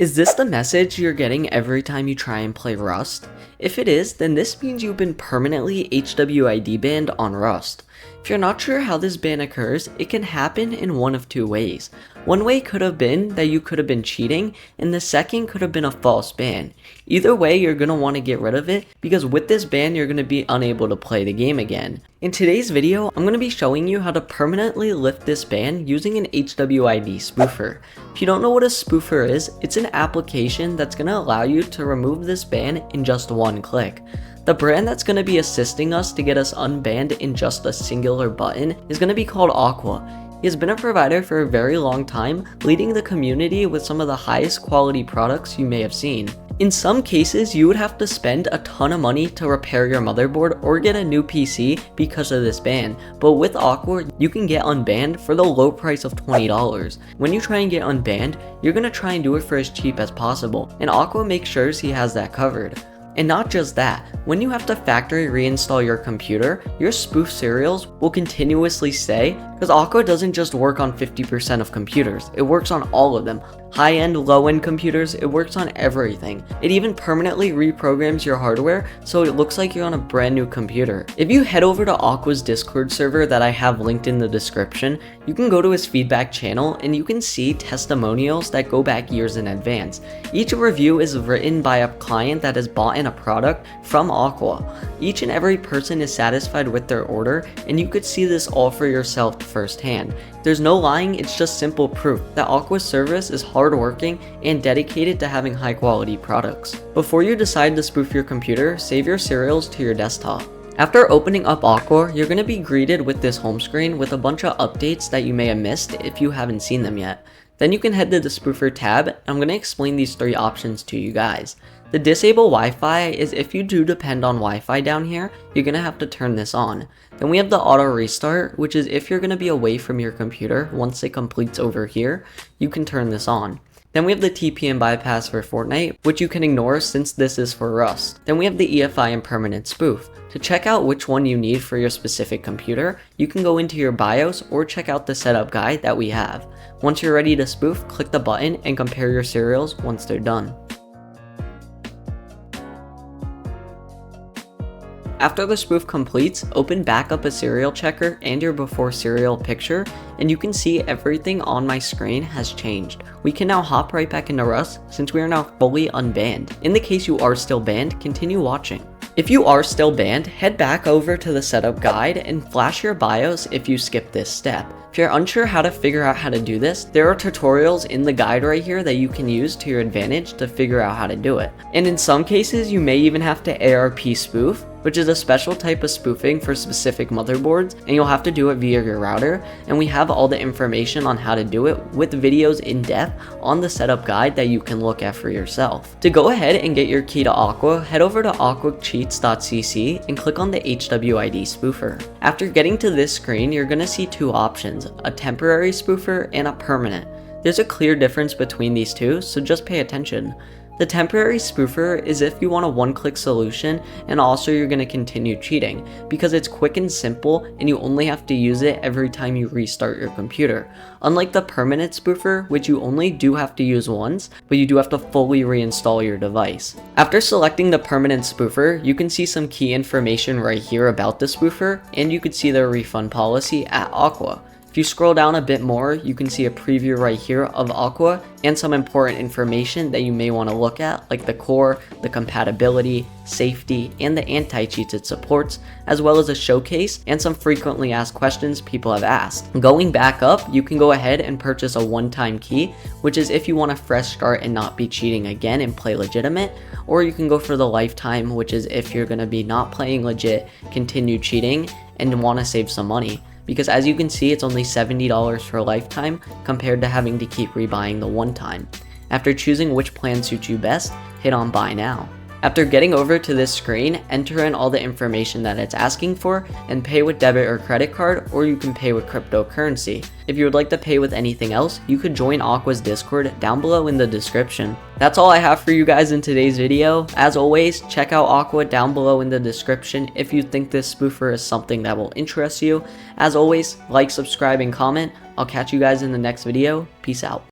Is this the message you're getting every time you try and play Rust? If it is, then this means you've been permanently HWID banned on Rust. If you're not sure how this ban occurs, it can happen in one of two ways. One way could have been that you could have been cheating, and the second could have been a false ban. Either way, you're going to want to get rid of it, because with this ban, you're going to be unable to play the game again. In today's video, I'm going to be showing you how to permanently lift this ban using an HWID spoofer. If you don't know what a spoofer is, it's an application that's going to allow you to remove this ban in just one click. The brand that's going to be assisting us to get us unbanned in just a singular button is going to be called Auth. He has been a provider for a very long time, leading the community with some of the highest quality products you may have seen. In some cases, you would have to spend a ton of money to repair your motherboard or get a new PC because of this ban, but with Auth, you can get unbanned for the low price of $20. When you try and get unbanned, you're going to try and do it for as cheap as possible, and Auth makes sure he has that covered. And not just that, when you have to factory reinstall your computer, your spoof serials will continuously stay, because Auth doesn't just work on 50% of computers, it works on all of them. High-end, low-end computers, it works on everything. It even permanently reprograms your hardware so it looks like you're on a brand new computer. If you head over to Auth's Discord server that I have linked in the description, you can go to his feedback channel and you can see testimonials that go back years in advance. Each review is written by a client that has bought in a product from Auth. Each and every person is satisfied with their order, and you could see this all for yourself firsthand. There's no lying, it's just simple proof that Auth's service is hardworking and dedicated to having high quality products. Before you decide to spoof your computer, save your serials to your desktop. After opening up Auth, you're going to be greeted with this home screen with a bunch of updates that you may have missed if you haven't seen them yet. Then you can head to the spoofer tab, and I'm going to explain these three options to you guys. The disable Wi-Fi is if you do depend on Wi-Fi down here, you're going to have to turn this on. Then we have the auto restart, which is if you're going to be away from your computer once it completes over here, you can turn this on. Then we have the TPM bypass for Fortnite, which you can ignore since this is for Rust. Then we have the EFI and permanent spoof. To check out which one you need for your specific computer, you can go into your BIOS or check out the setup guide that we have. Once you're ready to spoof, click the button and compare your serials once they're done. After the spoof completes, open back up a serial checker and your before serial picture, and you can see everything on my screen has changed. We can now hop right back into Rust since we are now fully unbanned. In the case you are still banned, continue watching. If you are still banned, head back over to the setup guide and flash your BIOS if you skip this step. If you're unsure how to figure out how to do this, there are tutorials in the guide right here that you can use to your advantage to figure out how to do it. And in some cases, you may even have to ARP spoof, which is a special type of spoofing for specific motherboards, and you'll have to do it via your router, and we have all the information on how to do it with videos in depth on the setup guide that you can look at for yourself. To go ahead and get your key to Auth, head over to awkwardcheats.cc and click on the HWID spoofer. After getting to this screen, you're going to see two options, a temporary spoofer and a permanent. There's a clear difference between these two, so just pay attention. The temporary spoofer is if you want a one-click solution and also you're going to continue cheating, because it's quick and simple and you only have to use it every time you restart your computer. Unlike the permanent spoofer, which you only do have to use once, but you do have to fully reinstall your device. After selecting the permanent spoofer, you can see some key information right here about the spoofer, and you could see their refund policy at Auth. If you scroll down a bit more, you can see a preview right here of Auth and some important information that you may want to look at, like the core, the compatibility, safety, and the anti-cheats it supports, as well as a showcase and some frequently asked questions people have asked. Going back up, you can go ahead and purchase a one-time key, which is if you want a fresh start and not be cheating again and play legitimate, or you can go for the lifetime, which is if you're going to be not playing legit, continue cheating, and want to save some money. Because as you can see, it's only $70 for a lifetime compared to having to keep rebuying the one time. After choosing which plan suits you best, hit on buy now. After getting over to this screen, enter in all the information that it's asking for and pay with debit or credit card, or you can pay with cryptocurrency. If you would like to pay with anything else, you could join Auth's Discord down below in the description. That's all I have for you guys in today's video. As always, check out Auth down below in the description if you think this spoofer is something that will interest you. As always, like, subscribe, and comment. I'll catch you guys in the next video. Peace out.